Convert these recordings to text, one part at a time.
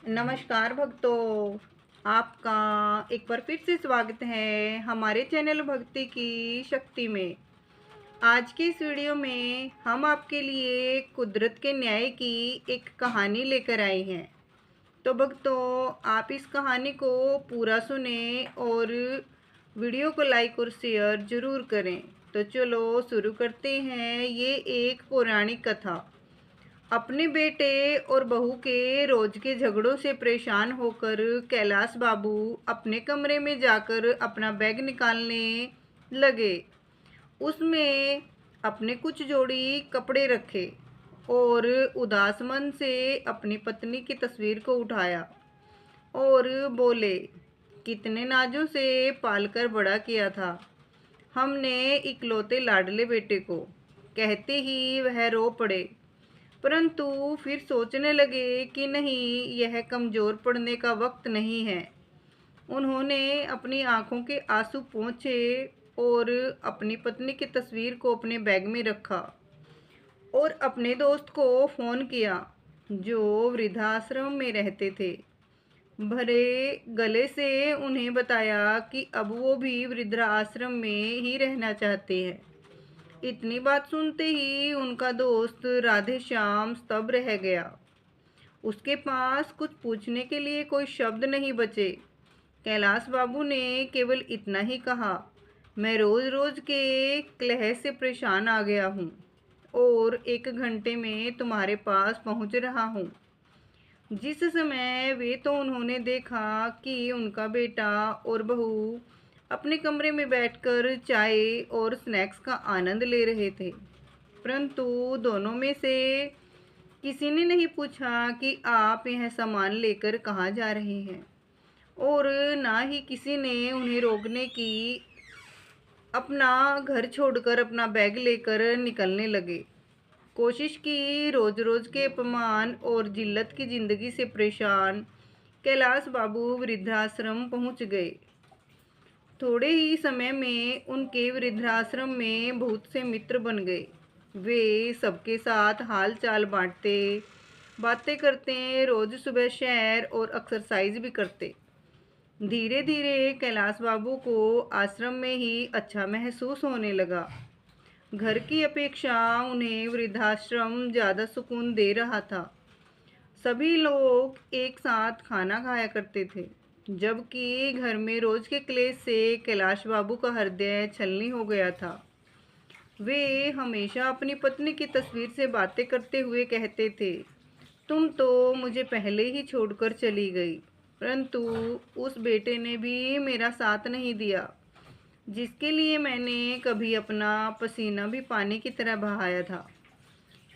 नमस्कार भक्तों, आपका एक बार फिर से स्वागत है हमारे चैनल भक्ति की शक्ति में। आज के इस वीडियो में हम आपके लिए कुदरत के न्याय की एक कहानी लेकर आए हैं। तो भक्तों, आप इस कहानी को पूरा सुने और वीडियो को लाइक और शेयर जरूर करें। तो चलो शुरू करते हैं। ये एक पौराणिक कथा। अपने बेटे और बहू के रोज के झगड़ों से परेशान होकर कैलाश बाबू अपने कमरे में जाकर अपना बैग निकालने लगे। उसमें अपने कुछ जोड़ी कपड़े रखे और उदास मन से अपनी पत्नी की तस्वीर को उठाया और बोले, कितने नाजों से पालकर बड़ा किया था हमने इकलौते लाडले बेटे को। कहते ही वह रो पड़े, परंतु फिर सोचने लगे कि नहीं, यह कमज़ोर पड़ने का वक्त नहीं है। उन्होंने अपनी आंखों के आंसू पोंछे और अपनी पत्नी की तस्वीर को अपने बैग में रखा और अपने दोस्त को फ़ोन किया जो वृद्धाश्रम में रहते थे। भरे गले से उन्हें बताया कि अब वो भी वृद्धाश्रम में ही रहना चाहते हैं। इतनी बात सुनते ही उनका दोस्त राधे श्याम स्तब्ध रह गया। उसके पास कुछ पूछने के लिए कोई शब्द नहीं बचे। कैलाश बाबू ने केवल इतना ही कहा, मैं रोज रोज के कलह से परेशान आ गया हूँ और 1 घंटे में तुम्हारे पास पहुँच रहा हूँ। जिस समय वे तो उन्होंने देखा कि उनका बेटा और बहू अपने कमरे में बैठकर चाय और स्नैक्स का आनंद ले रहे थे, परंतु दोनों में से किसी ने नहीं पूछा कि आप यह सामान लेकर कहाँ जा रहे हैं, और ना ही किसी ने उन्हें रोकने की अपना घर छोड़कर अपना बैग लेकर निकलने लगे। कोशिश की। रोज रोज के अपमान और जिल्लत की जिंदगी से परेशान कैलाश बाबू वृद्धाश्रम पहुंच गए। थोड़े ही समय में उनके वृद्धाश्रम में बहुत से मित्र बन गए। वे सबके साथ हाल चाल बांटते, बातें करते, रोज सुबह सैर और एक्सरसाइज भी करते। धीरे धीरे कैलाश बाबू को आश्रम में ही अच्छा महसूस होने लगा। घर की अपेक्षा उन्हें वृद्धाश्रम ज़्यादा सुकून दे रहा था। सभी लोग एक साथ खाना खाया करते थे, जबकि घर में रोज के क्लेश से कैलाश बाबू का हृदय छलनी हो गया था। वे हमेशा अपनी पत्नी की तस्वीर से बातें करते हुए कहते थे, तुम तो मुझे पहले ही छोड़कर चली गई, परंतु उस बेटे ने भी मेरा साथ नहीं दिया जिसके लिए मैंने कभी अपना पसीना भी पानी की तरह बहाया था।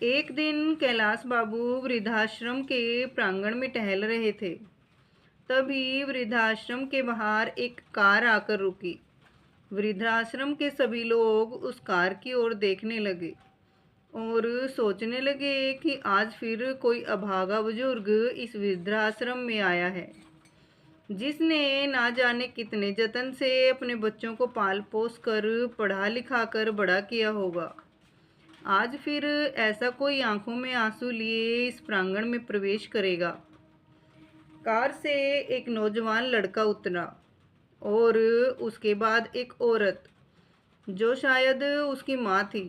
एक दिन कैलाश बाबू वृद्धाश्रम के प्रांगण में टहल रहे थे। तभी वृद्धाश्रम के बाहर एक कार आकर रुकी। वृद्धाश्रम के सभी लोग उस कार की ओर देखने लगे और सोचने लगे कि आज फिर कोई अभागा बुजुर्ग इस वृद्धाश्रम में आया है, जिसने ना जाने कितने जतन से अपने बच्चों को पाल पोस कर पढ़ा लिखा कर बड़ा किया होगा। आज फिर ऐसा कोई आंखों में आंसू लिए इस प्रांगण में प्रवेश करेगा। कार से एक नौजवान लड़का उतरा और उसके बाद एक औरत जो शायद उसकी माँ थी।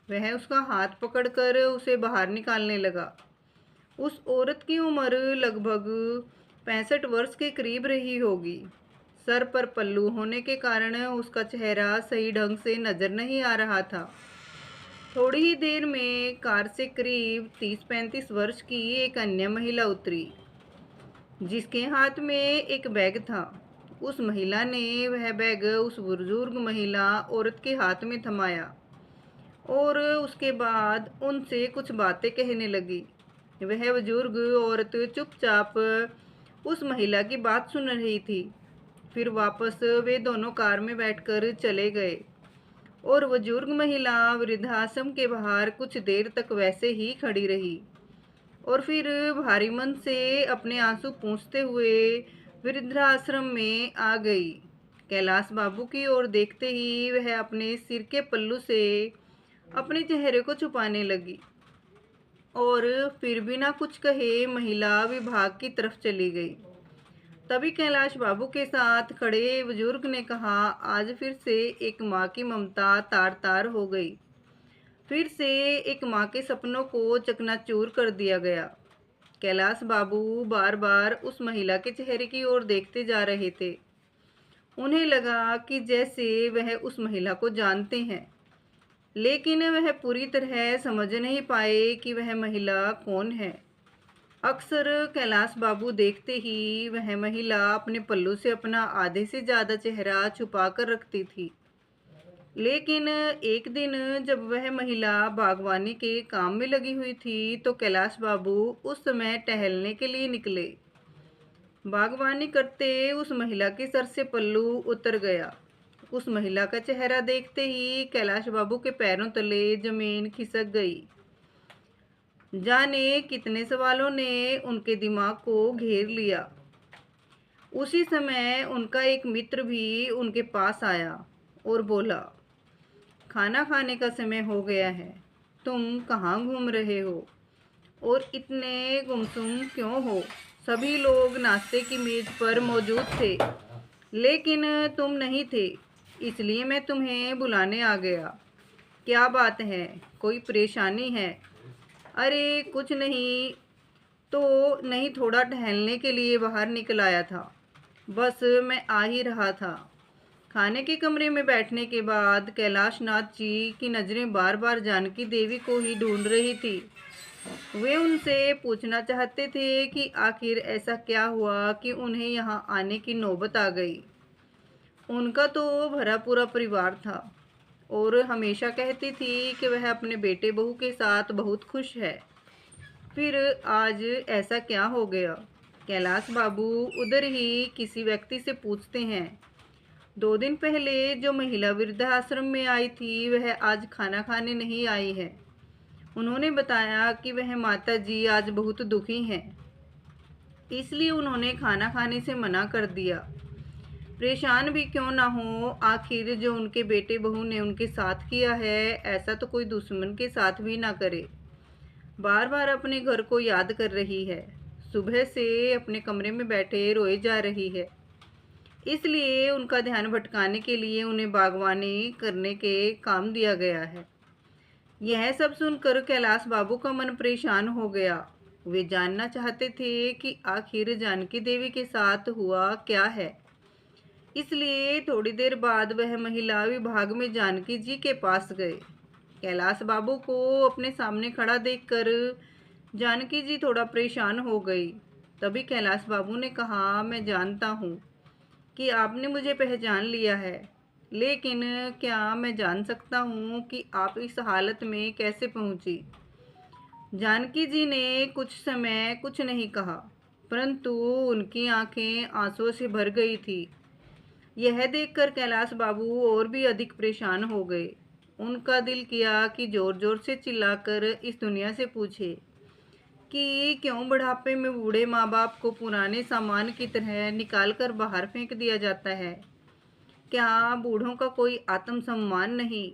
वह उसका हाथ पकड़कर उसे बाहर निकालने लगा। उस औरत की उम्र लगभग 65 वर्ष के करीब रही होगी। सर पर पल्लू होने के कारण उसका चेहरा सही ढंग से नजर नहीं आ रहा था। थोड़ी ही देर में कार से करीब 30-35 वर्ष की एक अन्य महिला उतरी, जिसके हाथ में एक बैग था। उस महिला ने वह बैग उस बुजुर्ग महिला औरत के हाथ में थमाया और उसके बाद उनसे कुछ बातें कहने लगी। वह बुजुर्ग औरत चुपचाप उस महिला की बात सुन रही थी। फिर वापस वे दोनों कार में बैठकर चले गए और बुजुर्ग महिला वृद्धाश्रम के बाहर कुछ देर तक वैसे ही खड़ी रही और फिर भारी मन से अपने आंसू पोंछते हुए वृद्धाश्रम में आ गई। कैलाश बाबू की ओर देखते ही वह अपने सिर के पल्लू से अपने चेहरे को छुपाने लगी। और फिर बिना कुछ कहे महिला विभाग की तरफ चली गई। तभी कैलाश बाबू के साथ खड़े बुजुर्ग ने कहा, आज फिर से एक माँ की ममता तार तार हो गई। फिर से एक माँ के सपनों को चकनाचूर कर दिया गया। कैलाश बाबू बार बार उस महिला के चेहरे की ओर देखते जा रहे थे। उन्हें लगा कि जैसे वह उस महिला को जानते हैं, लेकिन वह पूरी तरह समझ नहीं पाए कि वह महिला कौन है। अक्सर कैलाश बाबू देखते ही वह महिला अपने पल्लू से अपना आधे से ज़्यादा चेहरा छुपा कर रखती थी। लेकिन एक दिन जब वह महिला बागवानी के काम में लगी हुई थी, तो कैलाश बाबू उस समय टहलने के लिए निकले। बागवानी करते उस महिला के सर से पल्लू उतर गया। उस महिला का चेहरा देखते ही कैलाश बाबू के पैरों तले जमीन खिसक गई। जाने कितने सवालों ने उनके दिमाग को घेर लिया। उसी समय उनका एक मित्र भी उनके पास आया और बोला, खाना खाने का समय हो गया है, तुम कहाँ घूम रहे हो और इतने गुमसुम क्यों हो? सभी लोग नाश्ते की मेज पर मौजूद थे, लेकिन तुम नहीं थे, इसलिए मैं तुम्हें बुलाने आ गया। क्या बात है, कोई परेशानी है? अरे कुछ नहीं, तो नहीं, थोड़ा टहलने के लिए बाहर निकल आया था, बस मैं आ ही रहा था। खाने के कमरे में बैठने के बाद कैलाश नाथ जी की नज़रें बार बार जानकी देवी को ही ढूंढ रही थी। वे उनसे पूछना चाहते थे कि आखिर ऐसा क्या हुआ कि उन्हें यहाँ आने की नौबत आ गई। उनका तो भरा पूरा परिवार था और हमेशा कहती थी कि वह अपने बेटे बहू के साथ बहुत खुश है। फिर आज ऐसा क्या हो गया? कैलाश बाबू उधर ही किसी व्यक्ति से पूछते हैं, 2 दिन पहले जो महिला वृद्धाश्रम में आई थी, वह आज खाना खाने नहीं आई है। उन्होंने बताया कि वह माता जी आज बहुत दुखी हैं, इसलिए उन्होंने खाना खाने से मना कर दिया। परेशान भी क्यों ना हो, आखिर जो उनके बेटे बहू ने उनके साथ किया है, ऐसा तो कोई दुश्मन के साथ भी ना करे। बार बार अपने घर को याद कर रही है, सुबह से अपने कमरे में बैठे रोए जा रही है, इसलिए उनका ध्यान भटकाने के लिए उन्हें बागवानी करने के काम दिया गया है। यह सब सुनकर कैलाश बाबू का मन परेशान हो गया। वे जानना चाहते थे कि आखिर जानकी देवी के साथ हुआ क्या है। इसलिए थोड़ी देर बाद वह महिला विभाग में जानकी जी के पास गए। कैलाश बाबू को अपने सामने खड़ा देखकर जानकी जी थोड़ा परेशान हो गई। तभी कैलाश बाबू ने कहा, मैं जानता हूँ कि आपने मुझे पहचान लिया है, लेकिन क्या मैं जान सकता हूँ कि आप इस हालत में कैसे पहुँची? जानकी जी ने कुछ समय कुछ नहीं कहा, परंतु उनकी आंखें आंसुओं से भर गई थी। यह देखकर कैलाश बाबू और भी अधिक परेशान हो गए। उनका दिल किया कि जोर जोर से चिल्लाकर इस दुनिया से पूछे कि क्यों बुढ़ापे में बूढ़े माँ बाप को पुराने सामान की तरह निकाल कर बाहर फेंक दिया जाता है? क्या बूढ़ों का कोई आत्मसम्मान नहीं?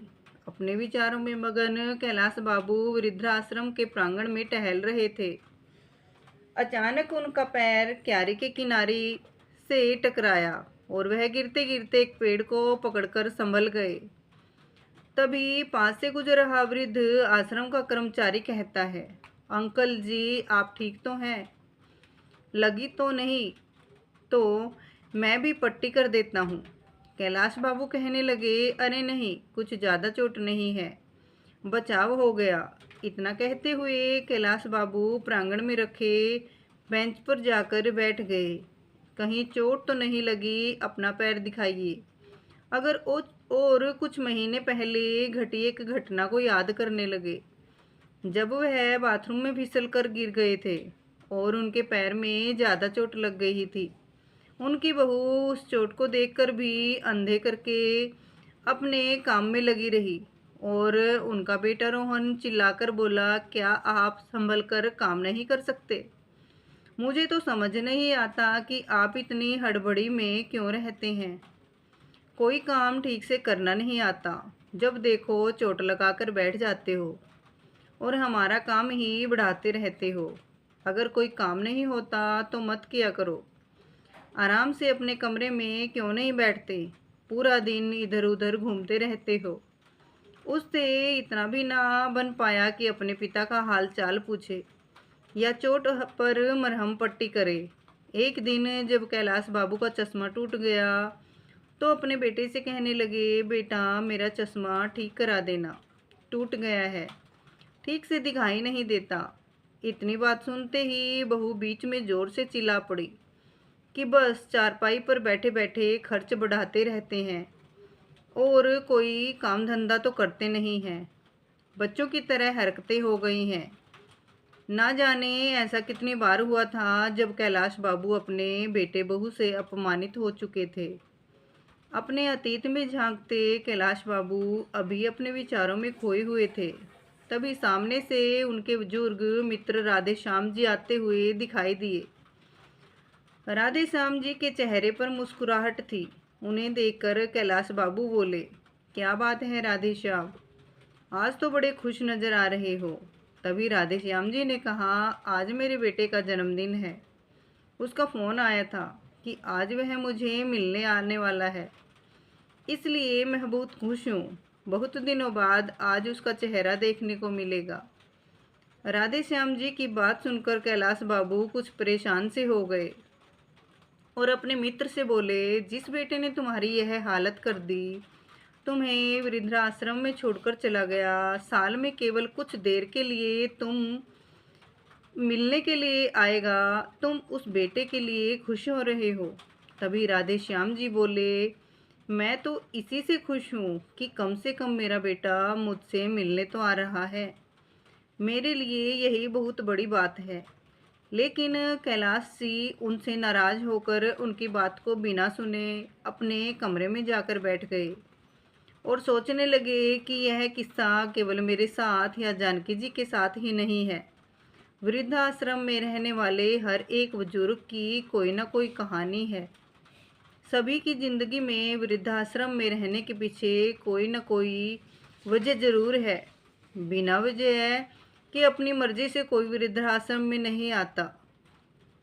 अपने विचारों में मगन कैलाश बाबू वृद्धाश्रम के प्रांगण में टहल रहे थे। अचानक उनका पैर क्यारी के किनारे से टकराया और वह गिरते गिरते एक पेड़ को पकड़कर संभल गए। तभी पास से गुजर रहा वृद्ध आश्रम का कर्मचारी कहता है, अंकल जी, आप ठीक तो हैं? लगी तो नहीं? तो मैं भी पट्टी कर देता हूँ। कैलाश बाबू कहने लगे, अरे नहीं, कुछ ज़्यादा चोट नहीं है, बचाव हो गया। इतना कहते हुए कैलाश बाबू प्रांगण में रखे बेंच पर जाकर बैठ गए। कहीं चोट तो नहीं लगी? अपना पैर दिखाइए। अगर और कुछ महीने पहले घटी एक घटना को याद करने लगे, जब वह बाथरूम में फिसल कर गिर गए थे और उनके पैर में ज़्यादा चोट लग गई थी। उनकी बहू उस चोट को देखकर भी अंधे करके अपने काम में लगी रही और उनका बेटा रोहन चिल्लाकर बोला, क्या आप संभल कर काम नहीं कर सकते? मुझे तो समझ नहीं आता कि आप इतनी हड़बड़ी में क्यों रहते हैं। कोई काम ठीक से करना नहीं आता, जब देखो चोट लगाकर बैठ जाते हो। और हमारा काम ही बढ़ाते रहते हो। अगर कोई काम नहीं होता तो मत किया करो। आराम से अपने कमरे में क्यों नहीं बैठते? पूरा दिन इधर उधर घूमते रहते हो। उससे इतना भी ना बन पाया कि अपने पिता का हाल चाल पूछे या चोट पर मरहम पट्टी करे। एक दिन जब कैलाश बाबू का चश्मा टूट गया तो अपने बेटे से कहने लगे, बेटा मेरा चश्मा ठीक करा देना, टूट गया है, ठीक से दिखाई नहीं देता। इतनी बात सुनते ही बहू बीच में जोर से चिल्ला पड़ी कि बस चारपाई पर बैठे बैठे खर्च बढ़ाते रहते हैं और कोई काम धंधा तो करते नहीं हैं। बच्चों की तरह हरकतें हो गई हैं। ना जाने ऐसा कितनी बार हुआ था जब कैलाश बाबू अपने बेटे बहू से अपमानित हो चुके थे। अपने अतीत में झांकते कैलाश बाबू अभी अपने विचारों में खोए हुए थे। तभी सामने से उनके बुजुर्ग मित्र राधे श्याम जी आते हुए दिखाई दिए। राधे श्याम जी के चेहरे पर मुस्कुराहट थी। उन्हें देखकर कैलाश बाबू बोले, क्या बात है राधे श्याम, आज तो बड़े खुश नजर आ रहे हो। तभी राधे श्याम जी ने कहा, आज मेरे बेटे का जन्मदिन है। उसका फ़ोन आया था कि आज वह मुझे मिलने आने वाला है, इसलिए मैं बहुत खुश हूँ। बहुत दिनों बाद आज उसका चेहरा देखने को मिलेगा। राधे श्याम जी की बात सुनकर कैलाश बाबू कुछ परेशान से हो गए और अपने मित्र से बोले, जिस बेटे ने तुम्हारी यह हालत कर दी, तुम्हें वृद्धाश्रम में छोड़कर चला गया, साल में केवल कुछ देर के लिए तुम मिलने के लिए आएगा, तुम उस बेटे के लिए खुश हो रहे हो। तभी राधे श्याम जी बोले, मैं तो इसी से खुश हूँ कि कम से कम मेरा बेटा मुझसे मिलने तो आ रहा है। मेरे लिए यही बहुत बड़ी बात है। लेकिन कैलाश जी उनसे नाराज होकर उनकी बात को बिना सुने अपने कमरे में जाकर बैठ गए और सोचने लगे कि यह किस्सा केवल मेरे साथ या जानकी जी के साथ ही नहीं है। वृद्धाश्रम में रहने वाले हर एक बुजुर्ग की कोई ना कोई कहानी है। सभी की ज़िंदगी में वृद्धाश्रम में रहने के पीछे कोई न कोई वजह ज़रूर है। बिना वजह कि अपनी मर्ज़ी से कोई वृद्धाश्रम में नहीं आता।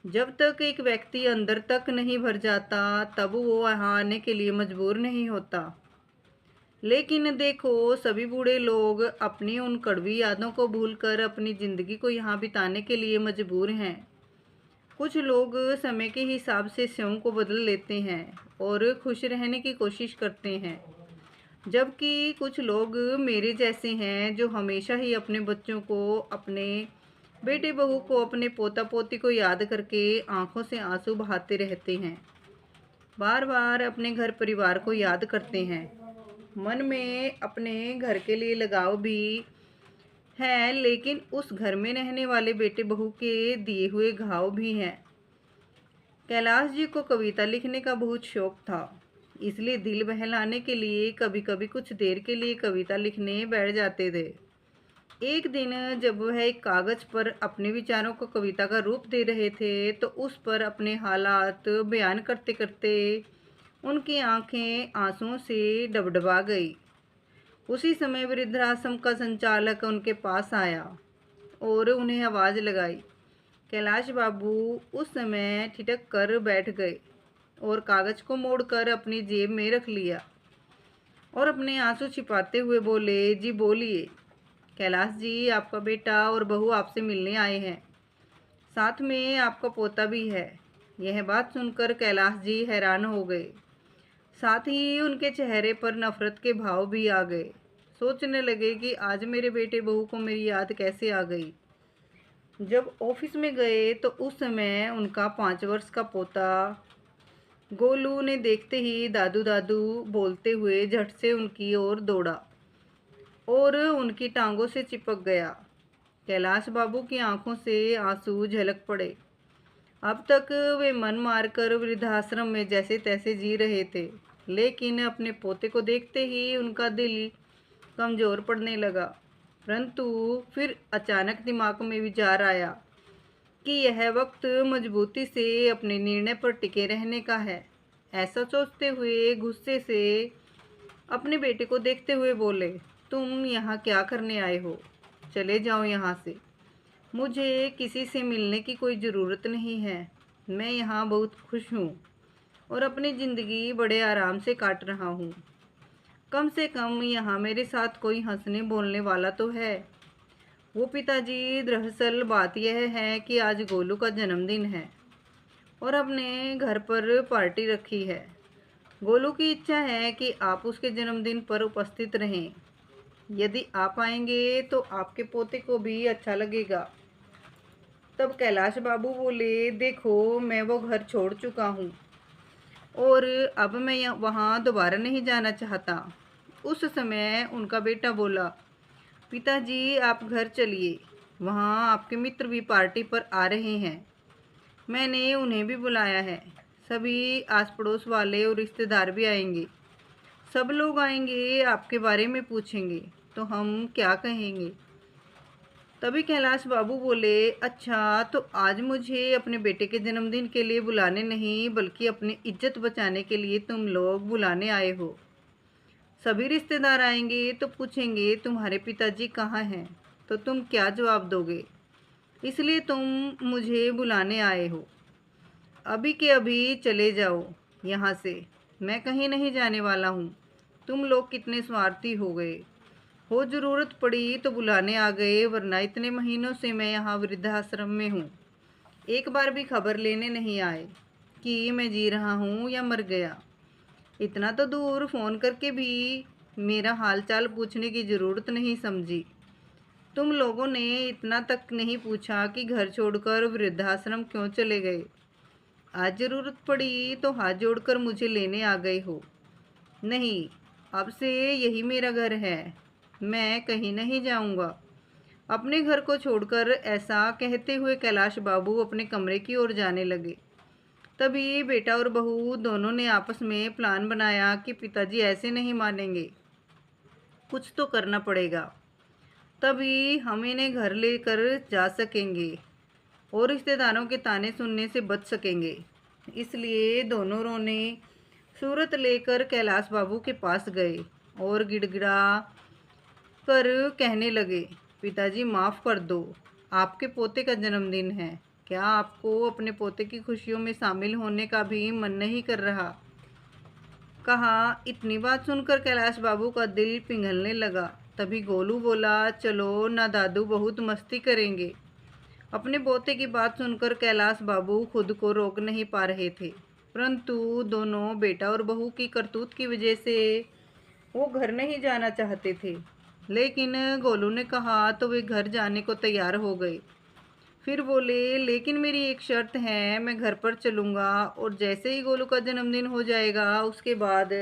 जब तक एक व्यक्ति अंदर तक नहीं भर जाता तब वो वहाँ आने के लिए मजबूर नहीं होता। लेकिन देखो, सभी बूढ़े लोग अपनी उन कड़वी यादों को भूलकर अपनी ज़िंदगी को यहाँ बिताने के लिए मजबूर हैं। कुछ लोग समय के हिसाब से स्वयं को बदल लेते हैं और खुश रहने की कोशिश करते हैं, जबकि कुछ लोग मेरे जैसे हैं जो हमेशा ही अपने बच्चों को, अपने बेटे बहू को, अपने पोता पोती को याद करके आंखों से आंसू बहाते रहते हैं, बार बार अपने घर परिवार को याद करते हैं। मन में अपने घर के लिए लगाव भी है, लेकिन उस घर में रहने वाले बेटे बहू के दिए हुए घाव भी हैं। कैलाश जी को कविता लिखने का बहुत शौक था, इसलिए दिल बहलाने के लिए कभी कभी कुछ देर के लिए कविता लिखने बैठ जाते थे। एक दिन जब वह एक कागज पर अपने विचारों को कविता का रूप दे रहे थे तो उस पर अपने हालात बयान करते करते उनकी आंखें आंसुओं से डबडबा गई। उसी समय वृद्धाश्रम का संचालक उनके पास आया और उन्हें आवाज़ लगाई। कैलाश बाबू उस समय ठिठक कर बैठ गए और कागज को मोड़कर अपनी जेब में रख लिया और अपने आंसू छिपाते हुए बोले, जी बोलिए। कैलाश जी, आपका बेटा और बहू आपसे मिलने आए हैं, साथ में आपका पोता भी है। यह बात सुनकर कैलाश जी हैरान हो गए, साथ ही उनके चेहरे पर नफरत के भाव भी आ गए। सोचने लगे कि आज मेरे बेटे बहू को मेरी याद कैसे आ गई। जब ऑफिस में गए तो उस समय उनका 5 वर्ष का पोता गोलू ने देखते ही दादू दादू बोलते हुए झट से उनकी ओर दौड़ा और उनकी टांगों से चिपक गया। कैलाश बाबू की आंखों से आंसू झलक पड़े। अब तक वे मन मारकर वृद्धाश्रम में जैसे तैसे जी रहे थे, लेकिन अपने पोते को देखते ही उनका दिल कमज़ोर पड़ने लगा। परंतु फिर अचानक दिमाग में विचार आया कि यह वक्त मजबूती से अपने निर्णय पर टिके रहने का है। ऐसा सोचते हुए गुस्से से अपने बेटे को देखते हुए बोले, तुम यहाँ क्या करने आए हो? चले जाओ यहाँ से। मुझे किसी से मिलने की कोई ज़रूरत नहीं है। मैं यहाँ बहुत खुश हूँ और अपनी ज़िंदगी बड़े आराम से काट रहा हूँ। कम से कम यहाँ मेरे साथ कोई हंसने बोलने वाला तो है। वो पिताजी, दरअसल बात यह है कि आज गोलू का जन्मदिन है और अपने घर पर पार्टी रखी है। गोलू की इच्छा है कि आप उसके जन्मदिन पर उपस्थित रहें। यदि आप आएंगे तो आपके पोते को भी अच्छा लगेगा। तब कैलाश बाबू बोले, देखो मैं वो घर छोड़ चुका हूँ और अब मैं वहाँ दोबारा नहीं जाना चाहता। उस समय उनका बेटा बोला, पिताजी आप घर चलिए, वहाँ आपके मित्र भी पार्टी पर आ रहे हैं। मैंने उन्हें भी बुलाया है। सभी आस पड़ोस वाले और रिश्तेदार भी आएंगे। सब लोग आएंगे, आपके बारे में पूछेंगे तो हम क्या कहेंगे। तभी कैलाश बाबू बोले, अच्छा तो आज मुझे अपने बेटे के जन्मदिन के लिए बुलाने नहीं बल्कि अपनी इज्जत बचाने के लिए तुम लोग बुलाने आए हो। सभी रिश्तेदार आएंगे तो पूछेंगे तुम्हारे पिताजी कहाँ हैं, तो तुम क्या जवाब दोगे। इसलिए तुम मुझे बुलाने आए हो। अभी के अभी चले जाओ यहाँ से। मैं कहीं नहीं जाने वाला हूँ। तुम लोग कितने स्वार्थी हो गए हो, ज़रूरत पड़ी तो बुलाने आ गए, वरना इतने महीनों से मैं यहाँ वृद्धाश्रम में हूँ। एक बार भी खबर लेने नहीं आए कि मैं जी रहा हूँ या मर गया। इतना तो दूर फ़ोन करके भी मेरा हालचाल पूछने की ज़रूरत नहीं समझी। तुम लोगों ने इतना तक नहीं पूछा कि घर छोड़कर वृद्धाश्रम क्यों चले गए। आज ज़रूरत पड़ी तो हाथ जोड़कर मुझे लेने आ गए हो। नहीं, अब से यही मेरा घर है, मैं कहीं नहीं जाऊंगा। अपने घर को छोड़कर ऐसा कहते हुए कैलाश बाबू अपने कमरे की ओर जाने लगे। तभी बेटा और बहू दोनों ने आपस में प्लान बनाया कि पिताजी ऐसे नहीं मानेंगे, कुछ तो करना पड़ेगा, तभी हम इन्हें घर लेकर जा सकेंगे और रिश्तेदारों के ताने सुनने से बच सकेंगे। इसलिए दोनों ने सूरत लेकर कैलाश बाबू के पास गए और गिड़गिड़ा कर कहने लगे, पिताजी माफ़ कर दो, आपके पोते का जन्मदिन है, क्या आपको अपने पोते की खुशियों में शामिल होने का भी मन नहीं कर रहा। कहा। इतनी बात सुनकर कैलाश बाबू का दिल पिघलने लगा। तभी गोलू बोला, चलो ना दादू, बहुत मस्ती करेंगे। अपने पोते की बात सुनकर कैलाश बाबू खुद को रोक नहीं पा रहे थे, परंतु दोनों बेटा और बहू की करतूत की वजह से वो घर नहीं जाना चाहते थे। लेकिन गोलू ने कहा तो वे घर जाने को तैयार हो गए। फिर बोले, लेकिन मेरी एक शर्त है, मैं घर पर चलूँगा और जैसे ही गोलू का जन्मदिन हो जाएगा उसके बाद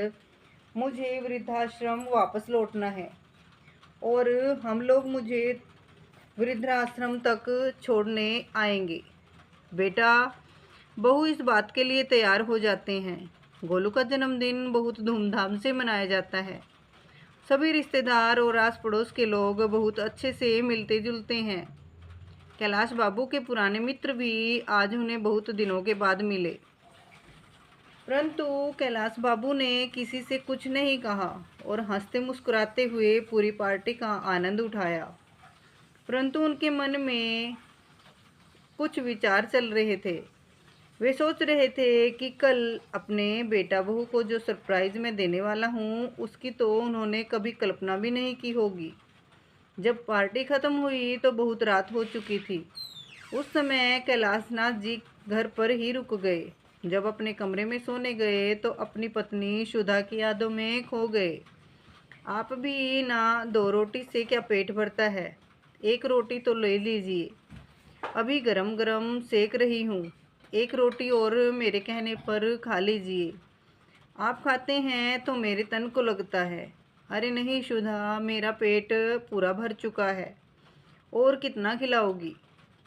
मुझे वृद्धाश्रम वापस लौटना है और हम लोग मुझे वृद्धाश्रम तक छोड़ने आएंगे। बेटा बहू इस बात के लिए तैयार हो जाते हैं। गोलू का जन्मदिन बहुत धूमधाम से मनाया जाता है। सभी रिश्तेदार और आस पड़ोस के लोग बहुत अच्छे से मिलते जुलते हैं। कैलाश बाबू के पुराने मित्र भी आज उन्हें बहुत दिनों के बाद मिले, परंतु कैलाश बाबू ने किसी से कुछ नहीं कहा और हंसते मुस्कुराते हुए पूरी पार्टी का आनंद उठाया। परंतु उनके मन में कुछ विचार चल रहे थे। वे सोच रहे थे कि कल अपने बेटा बहू को जो सरप्राइज़ मैं देने वाला हूँ उसकी तो उन्होंने कभी कल्पना भी नहीं की होगी। जब पार्टी ख़त्म हुई तो बहुत रात हो चुकी थी। उस समय कैलाशनाथ जी घर पर ही रुक गए। जब अपने कमरे में सोने गए तो अपनी पत्नी सुधा की यादों में खो गए। आप भी ना, 2 रोटी से क्या पेट भरता है, एक रोटी तो ले लीजिए, अभी गरम गरम सेक रही हूँ, एक रोटी और मेरे कहने पर खा लीजिए। आप खाते हैं तो मेरे तन को लगता है। अरे नहीं सुधा, मेरा पेट पूरा भर चुका है, और कितना खिलाओगी।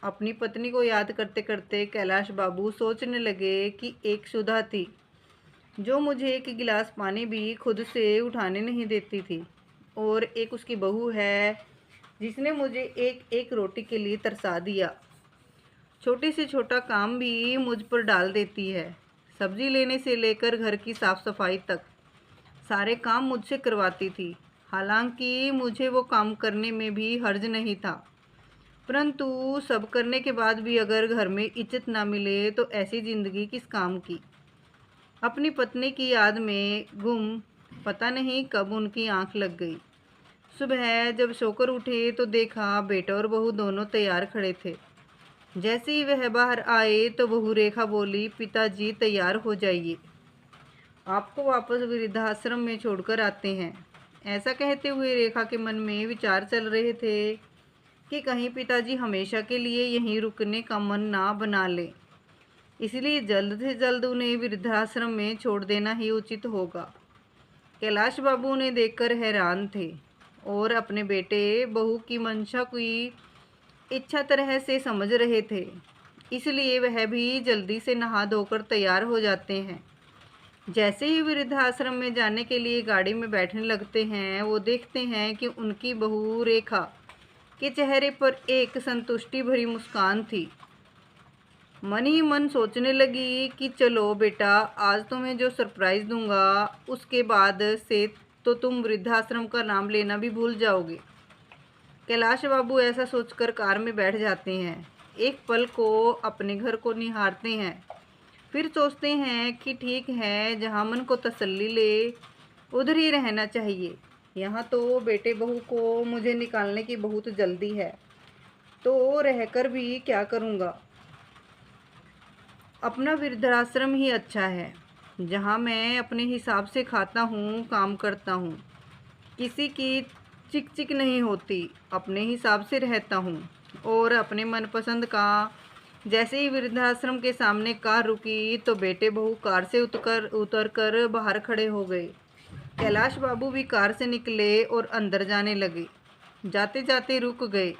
अपनी पत्नी को याद करते करते कैलाश बाबू सोचने लगे कि एक सुधा थी जो मुझे एक गिलास पानी भी खुद से उठाने नहीं देती थी, और एक उसकी बहू है जिसने मुझे एक एक रोटी के लिए तरसा दिया। छोटे से छोटा काम भी मुझ पर डाल देती है। सब्जी लेने से लेकर घर की साफ सफाई तक सारे काम मुझसे करवाती थी। हालांकि मुझे वो काम करने में भी हर्ज नहीं था, परंतु सब करने के बाद भी अगर घर में इज्जत ना मिले तो ऐसी ज़िंदगी किस काम की। अपनी पत्नी की याद में गुम पता नहीं कब उनकी आंख लग गई। सुबह जब सोकर उठे तो देखा बेटा और बहू दोनों तैयार खड़े थे। जैसे ही वह बाहर आए तो बहू रेखा बोली, पिताजी तैयार हो जाइए, आपको वापस वृद्धाश्रम में छोड़कर आते हैं। ऐसा कहते हुए रेखा के मन में विचार चल रहे थे कि कहीं पिताजी हमेशा के लिए यहीं रुकने का मन ना बना ले, इसलिए जल्द से जल्द उन्हें वृद्धाश्रम में छोड़ देना ही उचित होगा। कैलाश बाबू उन्हें देखकर हैरान थे और अपने बेटे बहू की मंशा की इच्छा तरह से समझ रहे थे, इसलिए वह भी जल्दी से नहा धोकर तैयार हो जाते हैं। जैसे ही वृद्धाश्रम में जाने के लिए गाड़ी में बैठने लगते हैं, वो देखते हैं कि उनकी बहू रेखा के चेहरे पर एक संतुष्टि भरी मुस्कान थी। मन ही मन सोचने लगी कि चलो बेटा, आज तुम्हें जो सरप्राइज़ दूंगा उसके बाद से तो तुम वृद्धाश्रम का नाम लेना भी भूल जाओगे। कैलाश बाबू ऐसा सोचकर कार में बैठ जाते हैं। एक पल को अपने घर को निहारते हैं, फिर सोचते हैं कि ठीक है, जहाँ मन को तसल्ली ले उधर ही रहना चाहिए। यहाँ तो बेटे बहू को मुझे निकालने की बहुत जल्दी है, तो रहकर भी क्या करूँगा। अपना वृद्धाश्रम ही अच्छा है, जहाँ मैं अपने हिसाब से खाता हूँ, काम करता हूँ, किसी की चिक चिक नहीं होती, अपने हिसाब से रहता हूँ और अपने मनपसंद का। जैसे ही वृद्धाश्रम के सामने कार रुकी तो बेटे बहू कार से उतरकर बाहर खड़े हो गए। कैलाश बाबू भी कार से निकले और अंदर जाने लगे। जाते जाते रुक गए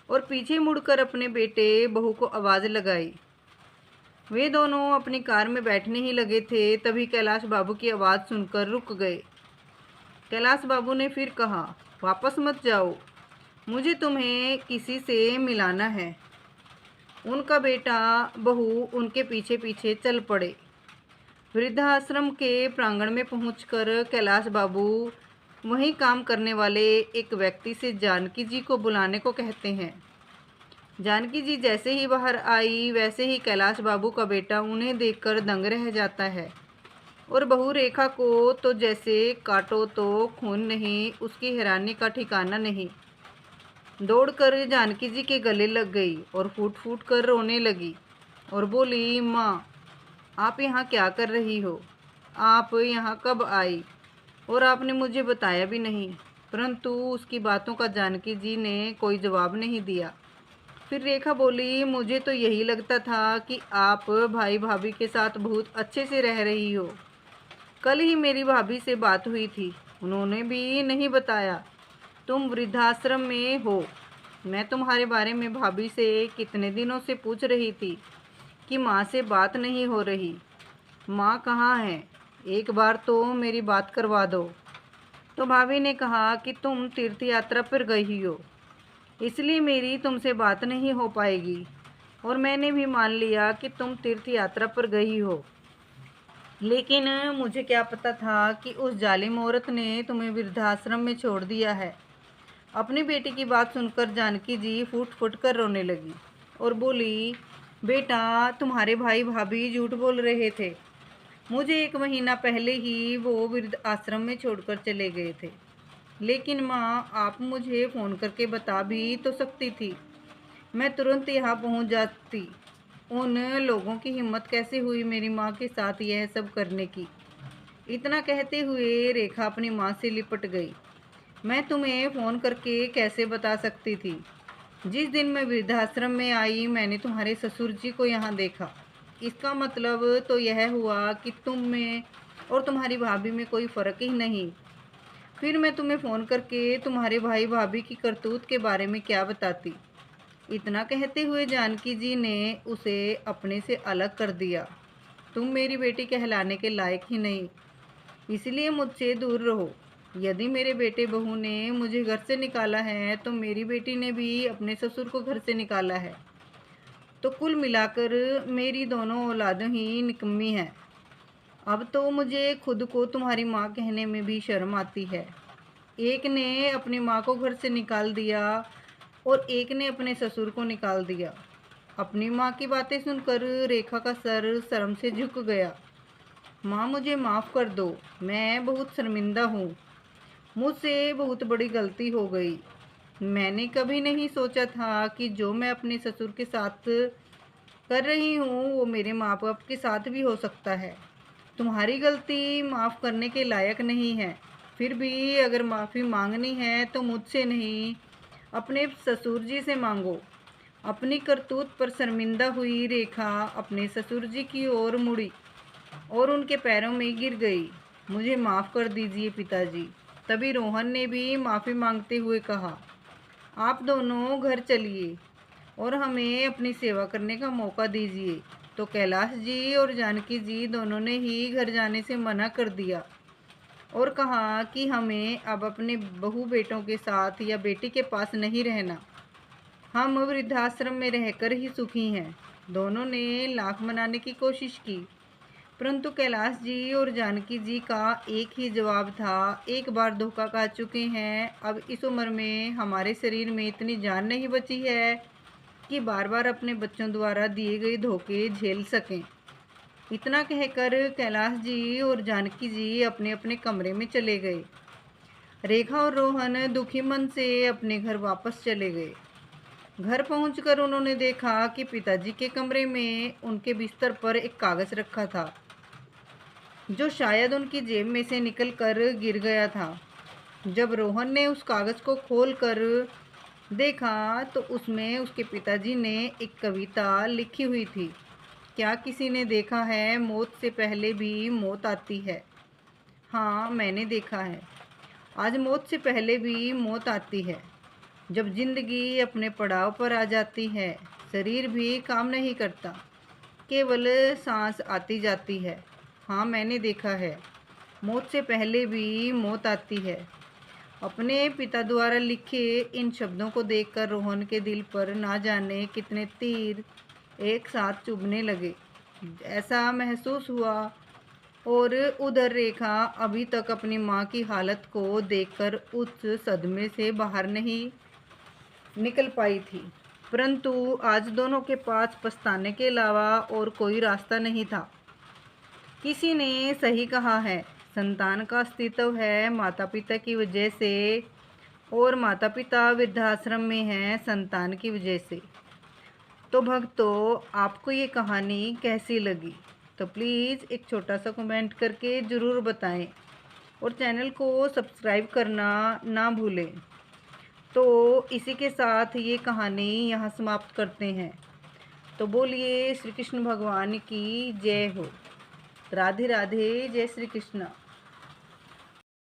और पीछे मुड़कर अपने बेटे बहू को आवाज़ लगाई। वे दोनों अपनी कार में बैठने ही लगे थे, तभी कैलाश बाबू की आवाज़ सुनकर रुक गए। कैलाश बाबू ने फिर कहा, वापस मत जाओ, मुझे तुम्हें किसी से मिलाना है। उनका बेटा बहू उनके पीछे पीछे चल पड़े। वृद्धाश्रम के प्रांगण में पहुंचकर कैलाश बाबू वहीं काम करने वाले एक व्यक्ति से जानकी जी को बुलाने को कहते हैं। जानकी जी जैसे ही बाहर आई, वैसे ही कैलाश बाबू का बेटा उन्हें देखकर दंग रह जाता है और बहू रेखा को तो जैसे काटो तो खून नहीं, उसकी हैरानी का ठिकाना नहीं। दौड़कर जानकी जी के गले लग गई और फूट फूट कर रोने लगी और बोली, माँ, आप यहाँ क्या कर रही हो? आप यहाँ कब आई? और आपने मुझे बताया भी नहीं। परंतु उसकी बातों का जानकी जी ने कोई जवाब नहीं दिया। फिर रेखा बोली, मुझे तो यही लगता था कि आप भाई भाभी के साथ बहुत अच्छे से रह रही हो। कल ही मेरी भाभी से बात हुई थी, उन्होंने भी नहीं बताया तुम वृद्धाश्रम में हो। मैं तुम्हारे बारे में भाभी से कितने दिनों से पूछ रही थी कि माँ से बात नहीं हो रही। माँ कहाँ है? एक बार तो मेरी बात करवा दो। तो भाभी ने कहा कि तुम तीर्थ यात्रा पर गई हो, इसलिए मेरी तुमसे बात नहीं हो पाएगी। और मैंने भी मान लिया कि तुम तीर्थ यात्रा पर गई हो, लेकिन मुझे क्या पता था कि उस जालिम औरत ने तुम्हें वृद्धाश्रम में छोड़ दिया है। अपनी बेटी की बात सुनकर जानकी जी फूट फूट कर रोने लगी और बोली, बेटा, तुम्हारे भाई भाभी झूठ बोल रहे थे। मुझे 1 महीना पहले ही वो वृद्ध आश्रम में छोड़कर चले गए थे। लेकिन माँ, आप मुझे फ़ोन करके बता भी तो सकती थी, मैं तुरंत यहाँ पहुँच जाती। उन लोगों की हिम्मत कैसे हुई मेरी माँ के साथ यह सब करने की? इतना कहते हुए रेखा अपनी माँ से लिपट गई। मैं तुम्हें फ़ोन करके कैसे बता सकती थी? जिस दिन मैं वृद्धाश्रम में आई, मैंने तुम्हारे ससुर जी को यहाँ देखा। इसका मतलब तो यह हुआ कि तुम में और तुम्हारी भाभी में कोई फ़र्क ही नहीं। फिर मैं तुम्हें फ़ोन करके तुम्हारे भाई भाभी की करतूत के बारे में क्या बताती? इतना कहते हुए जानकी जी ने उसे अपने से अलग कर दिया। तुम मेरी बेटी कहलाने के लायक ही नहीं, इसलिए मुझसे दूर रहो। यदि मेरे बेटे बहू ने मुझे घर से निकाला है तो मेरी बेटी ने भी अपने ससुर को घर से निकाला है। तो कुल मिलाकर मेरी दोनों औलादें ही निकम्मी हैं। अब तो मुझे खुद को तुम्हारी माँ कहने में भी शर्म आती है। एक ने अपनी माँ को घर से निकाल दिया और एक ने अपने ससुर को निकाल दिया। अपनी माँ की बातें सुनकर रेखा का सर शर्म से झुक गया। माँ, मुझे माफ़ कर दो, मैं बहुत शर्मिंदा हूँ। मुझसे बहुत बड़ी गलती हो गई। मैंने कभी नहीं सोचा था कि जो मैं अपने ससुर के साथ कर रही हूँ वो मेरे माँ बाप के साथ भी हो सकता है। तुम्हारी गलती माफ़ करने के लायक नहीं है। फिर भी अगर माफ़ी मांगनी है तो मुझसे नहीं, अपने ससुर जी से मांगो। अपनी करतूत पर शर्मिंदा हुई रेखा अपने ससुर जी की ओर मुड़ी और उनके पैरों में गिर गई। मुझे माफ़ कर दीजिए पिताजी। तभी रोहन ने भी माफ़ी मांगते हुए कहा, आप दोनों घर चलिए और हमें अपनी सेवा करने का मौका दीजिए। तो कैलाश जी और जानकी जी दोनों ने ही घर जाने से मना कर दिया और कहा कि हमें अब अपने बहू बेटों के साथ या बेटी के पास नहीं रहना। हम वृद्धाश्रम में रहकर ही सुखी हैं। दोनों ने लाख मनाने की कोशिश की, परंतु कैलाश जी और जानकी जी का एक ही जवाब था, एक बार धोखा खा चुके हैं। अब इस उम्र में हमारे शरीर में इतनी जान नहीं बची है कि बार बार अपने बच्चों द्वारा दिए गए धोखे झेल सकें। इतना कहकर कैलाश जी और जानकी जी अपने अपने कमरे में चले गए। रेखा और रोहन दुखी मन से अपने घर वापस चले गए। घर पहुंचकर उन्होंने देखा कि पिताजी के कमरे में उनके बिस्तर पर एक कागज़ रखा था, जो शायद उनकी जेब में से निकलकर गिर गया था। जब रोहन ने उस कागज़ को खोलकर देखा तो उसमें उसके पिताजी ने एक कविता लिखी हुई थी। क्या किसी ने देखा है, मौत से पहले भी मौत आती है? हाँ, मैंने देखा है। आज मौत से पहले भी मौत आती है। जब जिंदगी अपने पड़ाव पर आ जाती है, शरीर भी काम नहीं करता, केवल सांस आती जाती है। हाँ, मैंने देखा है। मौत से पहले भी मौत आती है। अपने पिता द्वारा लिखे इन शब्दों को देखकर रोहन के दिल पर ना जाने कितने तीर एक साथ चुभने लगे। ऐसा महसूस हुआ। और उधर रेखा अभी तक अपनी माँ की हालत को देखकर उस सदमे से बाहर नहीं निकल पाई थी, परंतु आज दोनों के पास पछताने के अलावा और कोई रास्ता नहीं था। किसी ने सही कहा है, संतान का अस्तित्व है माता पिता की वजह से और माता पिता वृद्धाश्रम में हैं संतान की वजह से। तो भक्तों, आपको ये कहानी कैसी लगी? तो प्लीज़ एक छोटा सा कमेंट करके ज़रूर बताएं और चैनल को सब्सक्राइब करना ना भूलें। तो इसी के साथ ये कहानी यहाँ समाप्त करते हैं। तो बोलिए श्री कृष्ण भगवान की जय हो। राधे राधे, जय श्री कृष्ण।